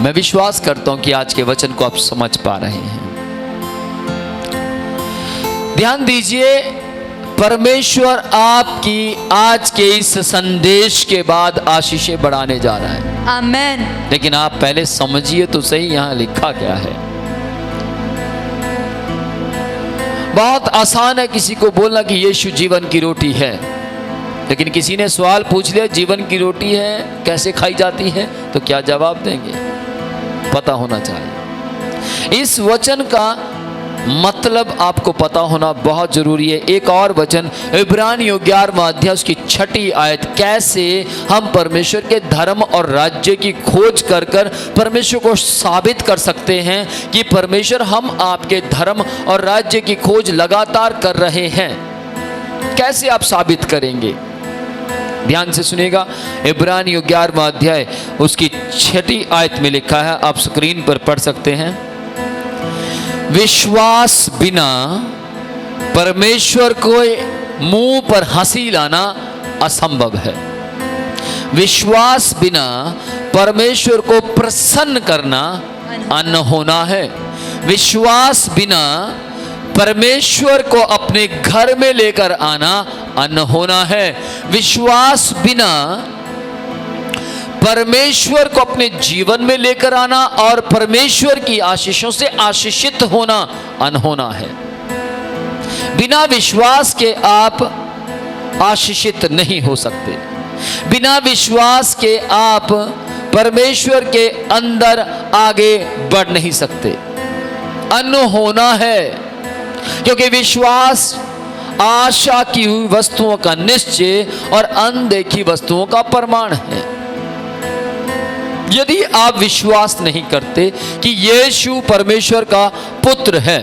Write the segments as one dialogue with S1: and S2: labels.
S1: मैं विश्वास करता हूं कि आज के वचन को आप समझ पा रहे हैं। ध्यान दीजिए, परमेश्वर आपकी आज के इस संदेश के बाद आशीषें बढ़ाने जा रहा है।
S2: आमेन।
S1: लेकिन आप पहले समझिए तो सही, यहां लिखा क्या है। बहुत आसान है किसी को बोलना कि यीशु जीवन की रोटी है, लेकिन किसी ने सवाल पूछ लिया जीवन की रोटी है कैसे खाई जाती है, तो क्या जवाब देंगे? पता होना चाहिए। इस वचन का मतलब आपको पता होना बहुत जरूरी है। एक और वचन इब्रानियों 11वां अध्याय उसकी 6ठी आयत, कैसे हम परमेश्वर के धर्म और राज्य की खोज कर कर परमेश्वर को साबित कर सकते हैं कि परमेश्वर हम आपके धर्म और राज्य की खोज लगातार कर रहे हैं। कैसे आप साबित करेंगे? ध्यान से सुनिएगा, इब्रानियों 11वां अध्याय उसकी 6ठी आयत में लिखा है, आप स्क्रीन पर पढ़ सकते हैं। विश्वास बिना परमेश्वर को मुंह पर हंसी लाना असंभव है। विश्वास बिना परमेश्वर को प्रसन्न करना अनहोना है। विश्वास बिना परमेश्वर को अपने घर में लेकर आना अनहोना है। विश्वास बिना परमेश्वर को अपने जीवन में लेकर आना और परमेश्वर की आशीषों से आशीषित होना अनहोना है। बिना विश्वास के आप आशीषित नहीं हो सकते। बिना विश्वास के आप परमेश्वर के अंदर आगे बढ़ नहीं सकते। अनहोना है, क्योंकि विश्वास आशा की हुई वस्तुओं का निश्चय और अनदेखी वस्तुओं का प्रमाण है। यदि आप विश्वास नहीं करते कि यीशु परमेश्वर का पुत्र है,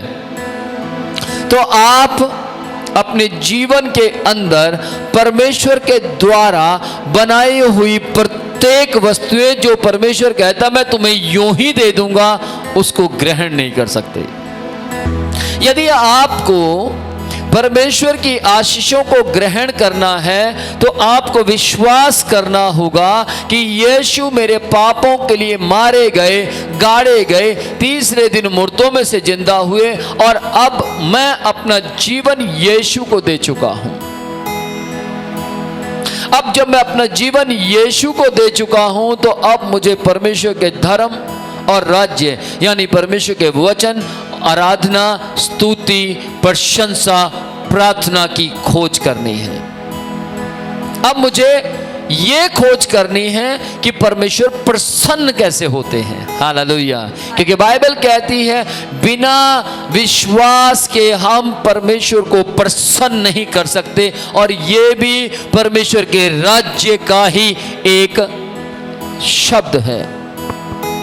S1: तो आप अपने जीवन के अंदर परमेश्वर के द्वारा बनाई हुई प्रत्येक वस्तुएं जो परमेश्वर कहता मैं तुम्हें यूं ही दे दूंगा, उसको ग्रहण नहीं कर सकते। यदि आपको परमेश्वर की आशीषों को ग्रहण करना है तो आपको विश्वास करना होगा कि यीशु मेरे पापों के लिए मारे गए, गाड़े गए, तीसरे दिन मुर्दों में से जिंदा हुए और अब मैं अपना जीवन यीशु को दे चुका हूं। अब जब मैं अपना जीवन यीशु को दे चुका हूं तो अब मुझे परमेश्वर के धर्म और राज्य यानी परमेश्वर के वचन, आराधना, स्तुति, प्रशंसा, प्रार्थना की खोज करनी है। अब मुझे ये खोज करनी है कि परमेश्वर प्रसन्न कैसे होते हैं। हालेलुया। क्योंकि बाइबल कहती है बिना विश्वास के हम परमेश्वर को प्रसन्न नहीं कर सकते, और ये भी परमेश्वर के राज्य का ही एक शब्द है।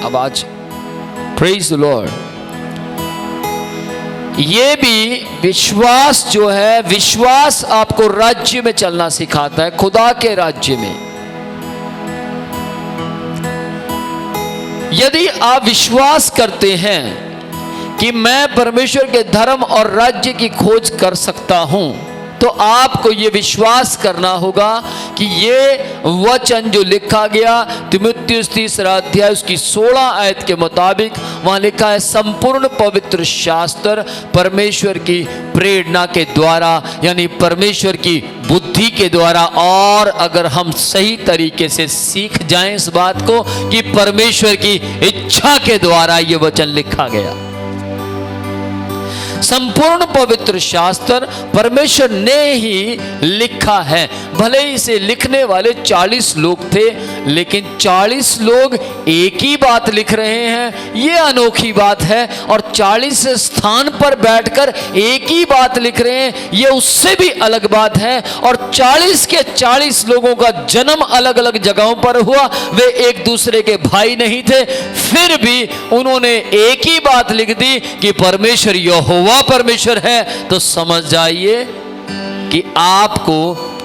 S1: अब आज प्रेज द लॉर्ड, ये भी विश्वास जो है, विश्वास आपको राज्य में चलना सिखाता है, खुदा के राज्य में। यदि आप विश्वास करते हैं कि मैं परमेश्वर के धर्म और राज्य की खोज कर सकता हूं, तो आपको ये विश्वास करना होगा कि ये वचन जो लिखा गया तीमुथियुस 3 अध्याय उसकी 16 आयत के मुताबिक, वहां लिखा है संपूर्ण पवित्र शास्त्र परमेश्वर की प्रेरणा के द्वारा यानी परमेश्वर की बुद्धि के द्वारा, और अगर हम सही तरीके से सीख जाएं इस बात को कि परमेश्वर की इच्छा के द्वारा ये वचन लिखा गया। संपूर्ण पवित्र शास्त्र परमेश्वर ने ही लिखा है। भले ही इसे लिखने वाले 40 लोग थे, लेकिन 40 लोग एक ही बात लिख रहे हैं, ये अनोखी बात है। और 40 स्थान पर बैठकर एक ही बात लिख रहे हैं, ये उससे भी अलग बात है। और 40 के 40 लोगों का जन्म अलग अलग जगहों पर हुआ, वे एक दूसरे के भाई नहीं थे, फिर भी उन्होंने एक ही बात लिख दी कि परमेश्वर यहोवा परमेश्वर है। तो समझ जाइए कि आपको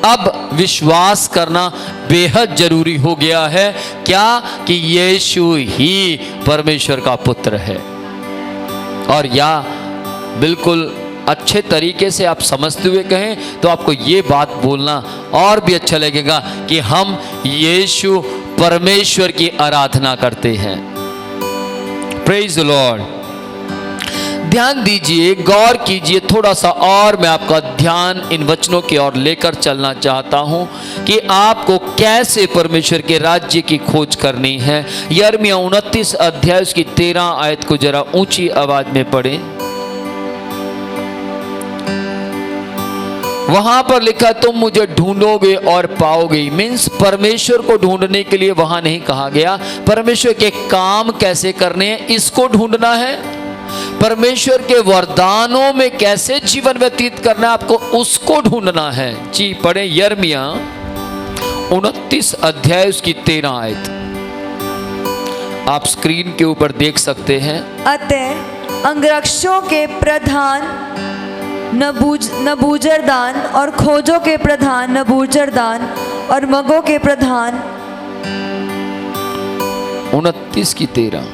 S1: अब विश्वास करना बेहद जरूरी हो गया है। क्या? कि यीशु ही परमेश्वर का पुत्र है। और या बिल्कुल अच्छे तरीके से आप समझते हुए कहें तो आपको ये बात बोलना और भी अच्छा लगेगा कि हम यीशु परमेश्वर की आराधना करते हैं। Praise the Lord. ध्यान दीजिए, गौर कीजिए थोड़ा सा, और मैं आपका ध्यान इन वचनों की ओर लेकर चलना चाहता हूं कि आपको कैसे परमेश्वर के राज्य की खोज करनी है। यिर्मयाह 29 अध्याय उसकी 13 आयत को जरा ऊंची आवाज में पढ़ें। वहां पर लिखा, तुम मुझे ढूंढोगे और पाओगे। मीन्स परमेश्वर को ढूंढने के लिए वहां नहीं कहा गया परमेश्वर के काम कैसे करने हैं इसको ढूंढना है, परमेश्वर के वरदानों में कैसे जीवन व्यतीत करना है आपको उसको ढूंढना है। जी पढ़े यिर्मयाह 29 अध्याय उसकी 13 आयत, आप स्क्रीन के ऊपर देख सकते हैं।
S2: अतः अंगरक्षों के प्रधान नबूजरदान और खोजों के प्रधान नबूजरदान और मगों के प्रधान
S1: 29 की 13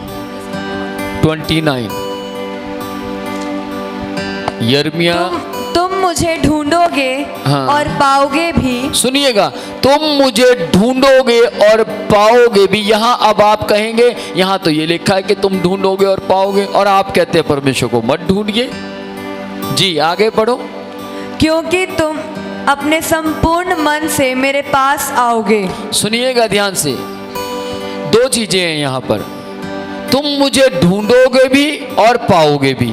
S1: 29 यिर्मयाह,
S2: तुम मुझे ढूंढोगे
S1: हाँ।
S2: और पाओगे भी।
S1: सुनिएगा, तुम मुझे ढूंढोगे और पाओगे भी। यहां अब आप कहेंगे, यहां तो ये लिखा है कि तुम ढूंढोगे और पाओगे, और आप कहते हैं परमेश्वर को मत ढूंढिए। जी आगे पढ़ो।
S2: क्योंकि तुम अपने संपूर्ण मन से मेरे पास आओगे।
S1: सुनिएगा ध्यान से, दो चीजें हैं यहां पर, तुम मुझे ढूंढोगे भी और पाओगे भी,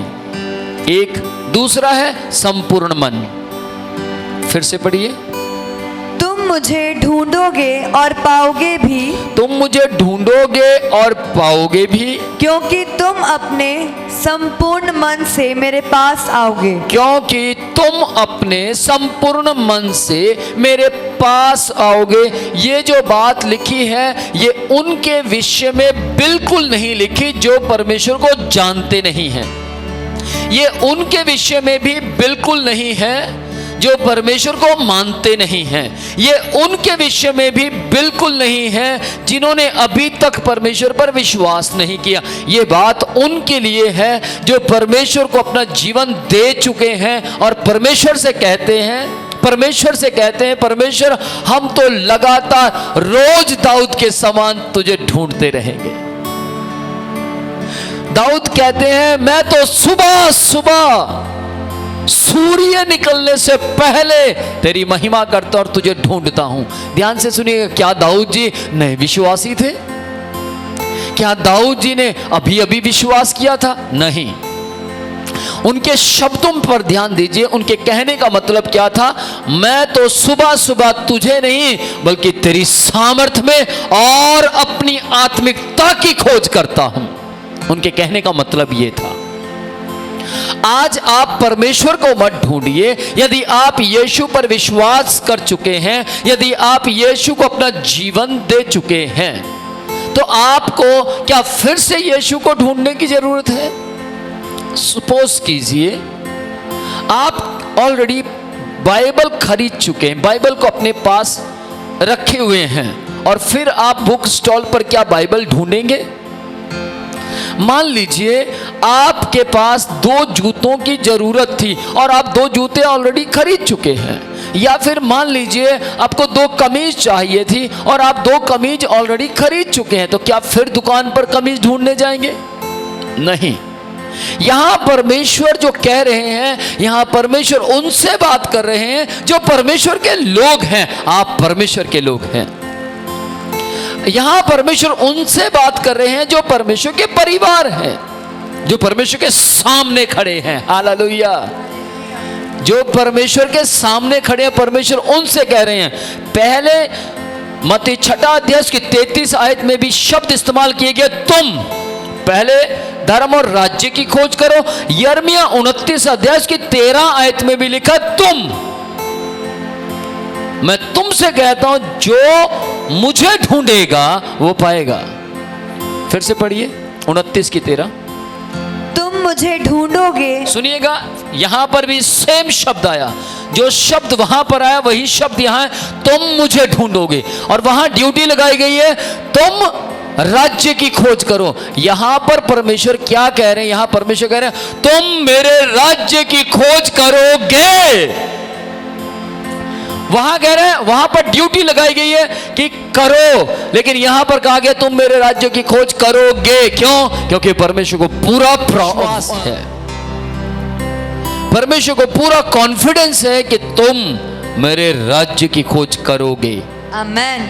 S1: एक, दूसरा है संपूर्ण मन। फिर से पढ़िए,
S2: तुम मुझे ढूंढोगे और पाओगे भी।
S1: तुम मुझे ढूंढोगे और पाओगे भी,
S2: क्योंकि तुम अपने संपूर्ण मन से मेरे पास आओगे।
S1: क्योंकि तुम अपने संपूर्ण मन से मेरे पास आओगे। ये जो बात लिखी है ये उनके विषय में बिल्कुल नहीं लिखी जो परमेश्वर को जानते नहीं हैं। ये उनके विषय में भी बिल्कुल नहीं है जो परमेश्वर को मानते नहीं हैं। ये उनके विषय में भी बिल्कुल नहीं है जिन्होंने अभी तक परमेश्वर पर विश्वास नहीं किया। ये बात उनके लिए है जो परमेश्वर को अपना जीवन दे चुके हैं और परमेश्वर से कहते हैं परमेश्वर हम तो लगातार रोज दाऊद के समान तुझे ढूंढते रहेंगे। दाऊद कहते हैं, मैं तो सुबह सुबह सूर्य निकलने से पहले तेरी महिमा करता और तुझे ढूंढता हूं। ध्यान से सुनिएगा, क्या दाऊद जी नहीं विश्वासी थे? क्या दाऊद जी ने अभी अभी विश्वास किया था? नहीं। उनके शब्दों पर ध्यान दीजिए, उनके कहने का मतलब क्या था? मैं तो सुबह सुबह तुझे नहीं बल्कि तेरी सामर्थ में और अपनी आत्मिकता की खोज करता हूं। उनके कहने का मतलब यह था। आज आप परमेश्वर को मत ढूंढिए। यदि आप यीशु पर विश्वास कर चुके हैं, यदि आप यीशु को अपना जीवन दे चुके हैं, तो आपको क्या फिर से यीशु को ढूंढने की जरूरत है? सपोज कीजिए आप ऑलरेडी बाइबल खरीद चुके हैं, बाइबल को अपने पास रखे हुए हैं, और फिर आप बुक स्टॉल पर क्या बाइबल ढूंढेंगे? मान लीजिए आपके पास 2 जूतों की जरूरत थी और आप 2 जूते ऑलरेडी खरीद चुके हैं, या फिर मान लीजिए आपको 2 कमीज चाहिए थी और आप 2 कमीज ऑलरेडी खरीद चुके हैं, तो क्या फिर दुकान पर कमीज ढूंढने जाएंगे? नहीं। यहां परमेश्वर जो कह रहे हैं, यहां परमेश्वर उनसे बात कर रहे हैं जो परमेश्वर के लोग हैं। आप परमेश्वर के लोग हैं। यहां परमेश्वर उनसे बात कर रहे हैं जो परमेश्वर के परिवार हैं, जो परमेश्वर के सामने खड़े हैं। हालेलुया। जो परमेश्वर के सामने खड़े हैं, परमेश्वर उनसे कह रहे हैं। पहले मत्ती 6 अध्याय की 33 आयत में भी शब्द इस्तेमाल किए गए, तुम पहले धर्म और राज्य की खोज करो। यिर्मयाह 29 अध्याय की 13 आयत में भी लिखा, तुम, मैं तुमसे कहता हूं जो मुझे ढूंढेगा वो पाएगा। फिर से पढ़िए 29 की 13।
S2: तुम मुझे ढूंढोगे।
S1: सुनिएगा, यहां पर भी सेम शब्द आया, जो शब्द वहां पर आया वही शब्द यहां है, तुम मुझे ढूंढोगे। और वहां ड्यूटी लगाई गई है, तुम राज्य की खोज करो। यहां पर परमेश्वर क्या कह रहे हैं? यहां परमेश्वर कह रहे हैं, तुम मेरे राज्य की खोज करोगे। वहां कह रहे हैं, वहां पर ड्यूटी लगाई गई है कि करो, लेकिन यहां पर कहा गया तुम मेरे राज्य की खोज करोगे। क्यों? क्योंकि परमेश्वर को पूरा विश्वास है, परमेश्वर को पूरा कॉन्फिडेंस है कि तुम मेरे राज्य की खोज करोगे।
S2: आमेन।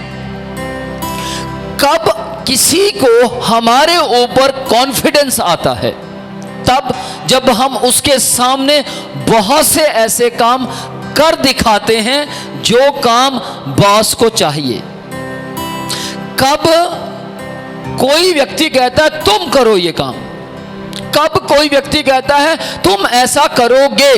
S1: कब किसी को हमारे ऊपर कॉन्फिडेंस आता है? तब जब हम उसके सामने बहुत से ऐसे काम कर दिखाते हैं जो काम बॉस को चाहिए। कब कोई व्यक्ति कहता है तुम करो ये काम, कब कोई व्यक्ति कहता है तुम ऐसा करोगे,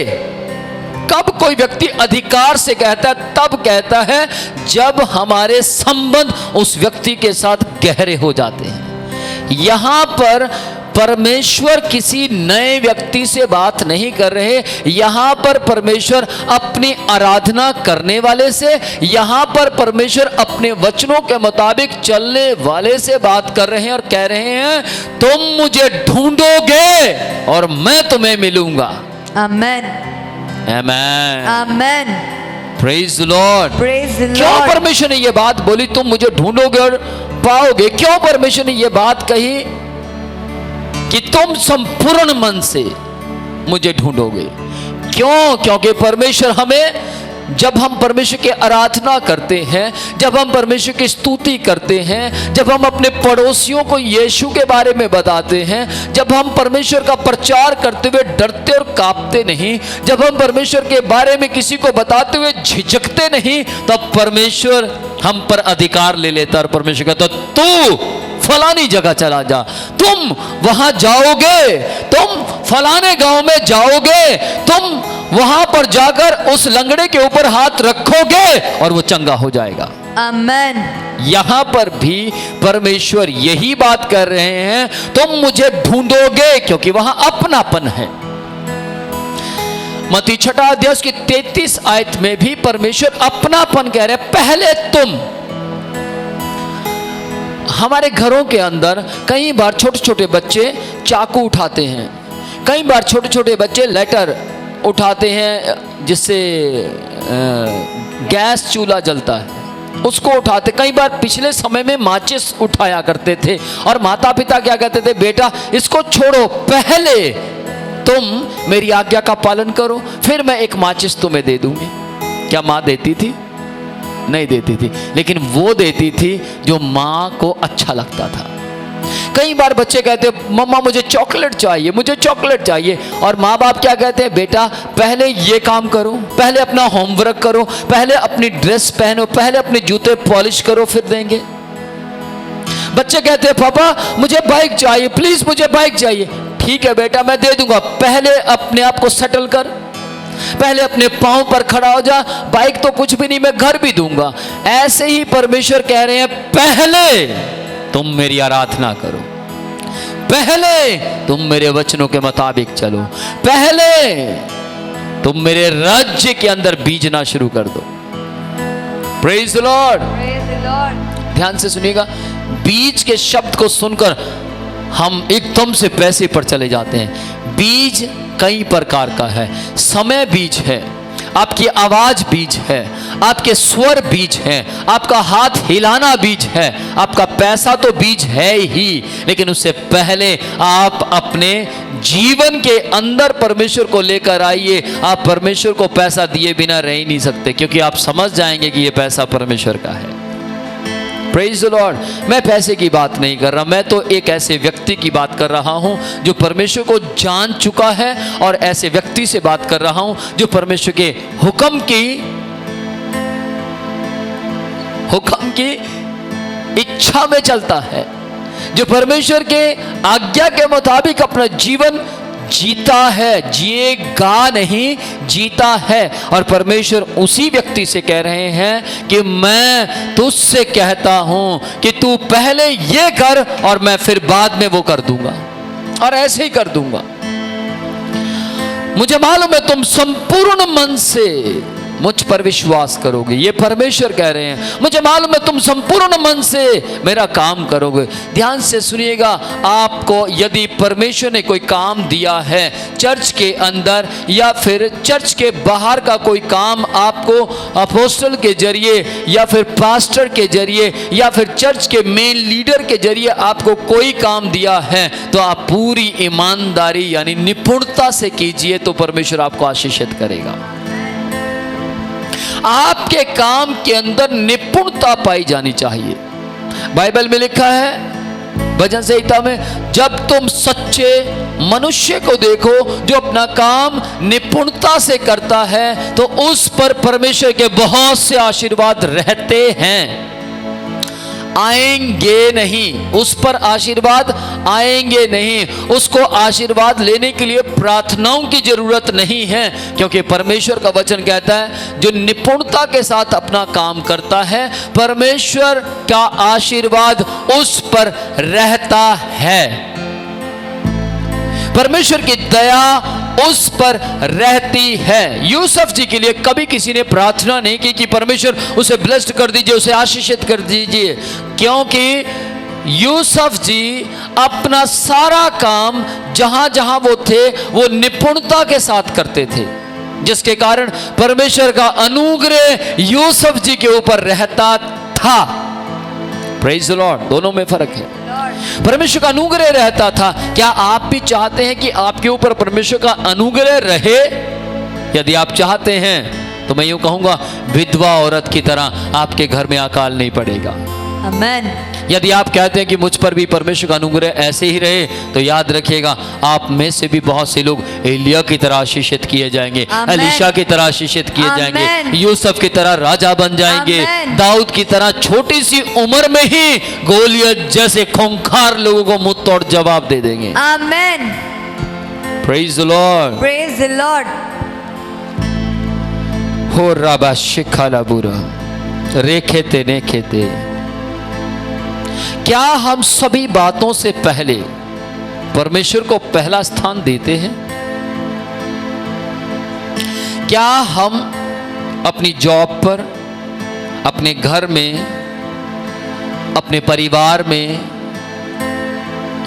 S1: कब कोई व्यक्ति अधिकार से कहता है, तब कहता है जब हमारे संबंध उस व्यक्ति के साथ गहरे हो जाते हैं। यहां पर परमेश्वर किसी नए व्यक्ति से बात नहीं कर रहे, यहां पर परमेश्वर अपनी आराधना करने वाले से, यहां पर परमेश्वर अपने वचनों के मुताबिक चलने वाले से बात कर रहे हैं और कह रहे हैं तुम मुझे ढूंढोगे और मैं तुम्हें मिलूंगा।
S2: Amen.
S1: Amen.
S2: Amen.
S1: Praise the Lord.
S2: Praise the
S1: क्यों
S2: लॉर्ड।
S1: परमेश्वर ने यह बात बोली तुम मुझे ढूंढोगे और पाओगे? क्यों परमेश्वर ने यह बात कही कि तुम संपूर्ण मन से मुझे ढूंढोगे? क्यों? क्योंकि परमेश्वर हमें, जब हम परमेश्वर की आराधना करते हैं, जब हम परमेश्वर की स्तुति करते हैं, जब हम अपने पड़ोसियों को यीशु के बारे में बताते हैं, जब हम परमेश्वर का प्रचार करते हुए डरते और कांपते नहीं, जब हम परमेश्वर के बारे में किसी को बताते हुए झिझकते नहीं, तब परमेश्वर हम पर अधिकार ले लेता और परमेश्वर कहता तू फलानी जगह चला जा, तुम वहां जाओगे, तुम फलाने गांव में जाओगे, तुम वहां पर जाकर उस लंगड़े के ऊपर हाथ रखोगे और वो चंगा हो जाएगा।
S2: आमेन।
S1: यहां पर भी परमेश्वर यही बात कर रहे हैं तुम मुझे ढूंढोगे, क्योंकि वहां अपनापन है। मत्ती 6 अध्याय की 33 आयत में भी परमेश्वर अपनापन कह रहे हैं। पहले तुम, हमारे घरों के अंदर कई बार छोटे छोटे बच्चे चाकू उठाते हैं, कई बार छोटे छोटे बच्चे लेटर उठाते हैं, जिससे गैस चूल्हा जलता है उसको उठाते। कई बार पिछले समय में माचिस उठाया करते थे और माता पिता क्या कहते थे, बेटा इसको छोड़ो, पहले तुम मेरी आज्ञा का पालन करो, फिर मैं एक माचिस तुम्हें दे दूंगी। क्या माँ देती थी? नहीं देती थी, लेकिन वो देती थी जो माँ को अच्छा लगता था। कई बार बच्चे कहते हैं मम्मा मुझे चॉकलेट चाहिए, मुझे चॉकलेट चाहिए, और माँ बाप क्या कहते हैं, बेटा पहले ये काम करो, पहले अपना होमवर्क करो, पहले अपनी ड्रेस पहनो, पहले अपने जूते पॉलिश करो, फिर देंगे। बच्चे कहते हैं पापा मुझे बाइक चाहिए, प्लीज मुझे बाइक चाहिए। ठीक है बेटा मैं दे दूंगा, पहले अपने आप को सेटल कर, पहले अपने पांव पर खड़ा हो जा, बाइक तो कुछ भी नहीं, मैं घर भी दूंगा। ऐसे ही परमेश्वर कह रहे हैं पहले तुम मेरी आराधना करो, पहले तुम मेरे वचनों के मुताबिक चलो, पहले तुम मेरे राज्य के अंदर बीजना शुरू कर दो। Praise the Lord. ध्यान से सुनिएगा, बीज के शब्द को सुनकर हम एकदम से पैसे पर चले जाते हैं। बीज कई प्रकार का है। समय बीज है, आपकी आवाज बीज है, आपके स्वर बीज हैं, आपका हाथ हिलाना बीज है, आपका पैसा तो बीज है ही, लेकिन उससे पहले आप अपने जीवन के अंदर परमेश्वर को लेकर आइए। आप परमेश्वर को पैसा दिए बिना रह ही नहीं सकते, क्योंकि आप समझ जाएंगे कि यह पैसा परमेश्वर का है। Praise the Lord. मैं पैसे की बात नहीं कर रहा, मैं तो एक ऐसे व्यक्ति की बात कर रहा हूं जो परमेश्वर को जान चुका है, और ऐसे व्यक्ति से बात कर रहा हूं जो परमेश्वर के हुक्म की इच्छा में चलता है, जो परमेश्वर के आज्ञा के मुताबिक अपना जीवन जीता है, जिएगा नहीं, जीता है। और परमेश्वर उसी व्यक्ति से कह रहे हैं कि मैं तुझसे कहता हूं कि तू पहले ये कर और मैं फिर बाद में वो कर दूंगा, और ऐसे ही कर दूंगा। मुझे मालूम है तुम संपूर्ण मन से मुझ पर विश्वास करोगे। ये परमेश्वर कह रहे हैं, मुझे मालूम है तुम संपूर्ण मन से मेरा काम करोगे। ध्यान से सुनिएगा, आपको यदि परमेश्वर ने कोई काम दिया है चर्च के अंदर या फिर चर्च के बाहर का कोई काम आपको अपोस्टल के जरिए या फिर पास्टर के जरिए या फिर चर्च के मेन लीडर के जरिए आपको कोई काम दिया है, तो आप पूरी ईमानदारी यानी निपुणता से कीजिए, तो परमेश्वर आपको आशीषित करेगा। आपके काम के अंदर निपुणता पाई जानी चाहिए। बाइबल में लिखा है भजन संहिता में, जब तुम सच्चे मनुष्य को देखो जो अपना काम निपुणता से करता है, तो उस पर परमेश्वर के बहुत से आशीर्वाद रहते हैं, आएंगे नहीं। उस पर आशीर्वाद आएंगे नहीं। उसको आशीर्वाद लेने के लिए प्रार्थनाओं की जरूरत नहीं है, क्योंकि परमेश्वर का वचन कहता है जो निपुणता के साथ अपना काम करता है, परमेश्वर का आशीर्वाद उस पर रहता है। परमेश्वर की दया उस पर रहती है। यूसुफ जी के लिए कभी किसी ने प्रार्थना नहीं की कि परमेश्वर उसे ब्लेस्ड कर दीजिए, उसे आशीषित कर दीजिए, क्योंकि यूसुफ जी अपना सारा काम जहां जहां वो थे वो निपुणता के साथ करते थे, जिसके कारण परमेश्वर का अनुग्रह यूसुफ जी के ऊपर रहता था। Praise the Lord. दोनों में फर्क है। परमेश्वर का अनुग्रह रहता था। क्या आप भी चाहते हैं कि आपके ऊपर परमेश्वर का अनुग्रह रहे? यदि आप चाहते हैं तो मैं यूं कहूंगा, विधवा औरत की तरह आपके घर में अकाल नहीं पड़ेगा।
S2: आमेन।
S1: यदि आप कहते हैं कि मुझ पर भी परमेश्वर का अनुग्रह ऐसे ही रहे, तो याद रखिएगा आप में से भी बहुत से लोग एलिया की तरह आशीषित किए जाएंगे, एलीशा की तरह आशीषित किए जाएंगे, यूसुफ की तरह राजा बन जाएंगे, दाऊद की तरह छोटी सी उम्र में ही गोलियत जैसे खूंखार लोगों को मुंह तोड़ जवाब दे देंगे।
S2: Amen.
S1: Praise the Lord.
S2: Praise the Lord.
S1: हो राबा शिखाला बुरा रेखेते ने खेते। क्या हम सभी बातों से पहले परमेश्वर को पहला स्थान देते हैं? क्या हम अपनी जॉब पर, अपने घर में, अपने परिवार में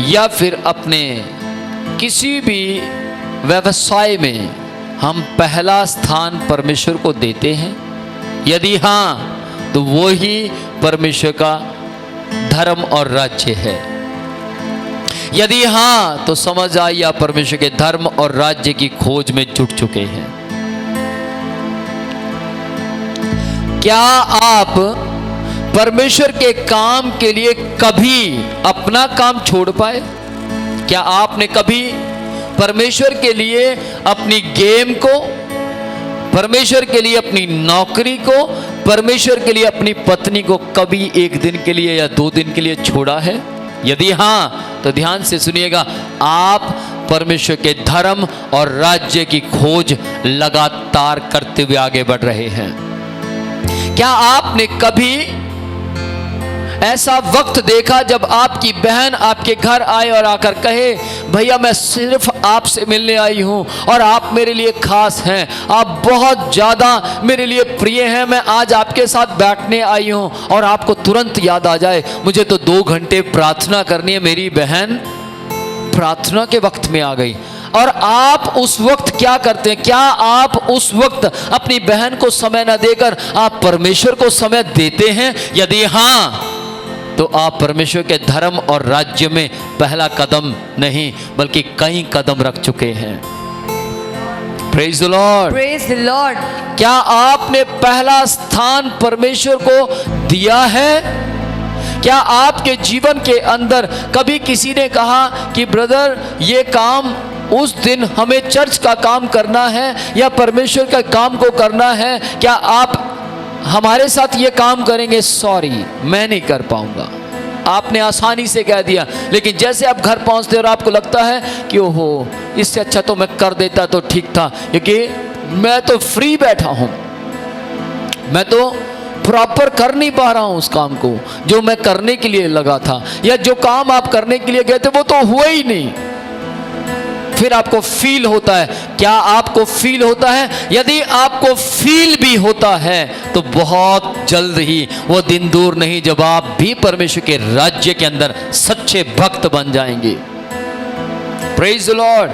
S1: या फिर अपने किसी भी व्यवसाय में हम पहला स्थान परमेश्वर को देते हैं? यदि हाँ, तो वो ही परमेश्वर का धर्म और राज्य है। यदि हां, तो समझ आइए आप परमेश्वर के धर्म और राज्य की खोज में जुट चुके हैं। क्या आप परमेश्वर के काम के लिए कभी अपना काम छोड़ पाए? क्या आपने कभी परमेश्वर के लिए अपनी गेम को, परमेश्वर के लिए अपनी नौकरी को, परमेश्वर के लिए अपनी पत्नी को कभी एक दिन के लिए या 2 दिन के लिए छोड़ा है? यदि हाँ, तो ध्यान से सुनिएगा, आप परमेश्वर के धर्म और राज्य की खोज लगातार करते हुए आगे बढ़ रहे हैं। क्या आपने कभी ऐसा वक्त देखा जब आपकी बहन आपके घर आए और आकर कहे, भैया मैं सिर्फ आपसे मिलने आई हूं और आप मेरे लिए खास हैं, आप बहुत ज़्यादा मेरे लिए प्रिय हैं, मैं आज आपके साथ बैठने आई हूं, और आपको तुरंत याद आ जाए मुझे तो 2 घंटे प्रार्थना करनी है, मेरी बहन प्रार्थना के वक्त में आ गई, और आप उस वक्त क्या करते हैं? क्या आप उस वक्त अपनी बहन को समय न देकर आप परमेश्वर को समय देते हैं? यदि हाँ, तो आप परमेश्वर के धर्म और राज्य में पहला कदम नहीं बल्कि कई कदम रख चुके हैं। Praise the Lord.
S2: Praise the Lord.
S1: क्या आपने पहला स्थान परमेश्वर को दिया है? क्या आपके जीवन के अंदर कभी किसी ने कहा कि ब्रदर ये काम उस दिन हमें चर्च का काम करना है या परमेश्वर का काम को करना है, क्या आप हमारे साथ ये काम करेंगे? सॉरी, मैं नहीं कर पाऊंगा। आपने आसानी से कह दिया, लेकिन जैसे आप घर पहुंचते और आपको लगता है कि ओहो इससे अच्छा तो मैं कर देता तो ठीक था, क्योंकि मैं तो फ्री बैठा हूं, मैं तो प्रॉपर कर नहीं पा रहा हूं उस काम को जो मैं करने के लिए लगा था, या जो काम आप करने के लिए गए थे वो तो हुआ ही नहीं। फिर आपको फील होता है। क्या आपको फील होता है? यदि आपको फील भी होता है तो बहुत जल्द ही वो दिन दूर नहीं जब आप भी परमेश्वर के राज्य के अंदर सच्चे भक्त बन जाएंगे। Praise the Lord.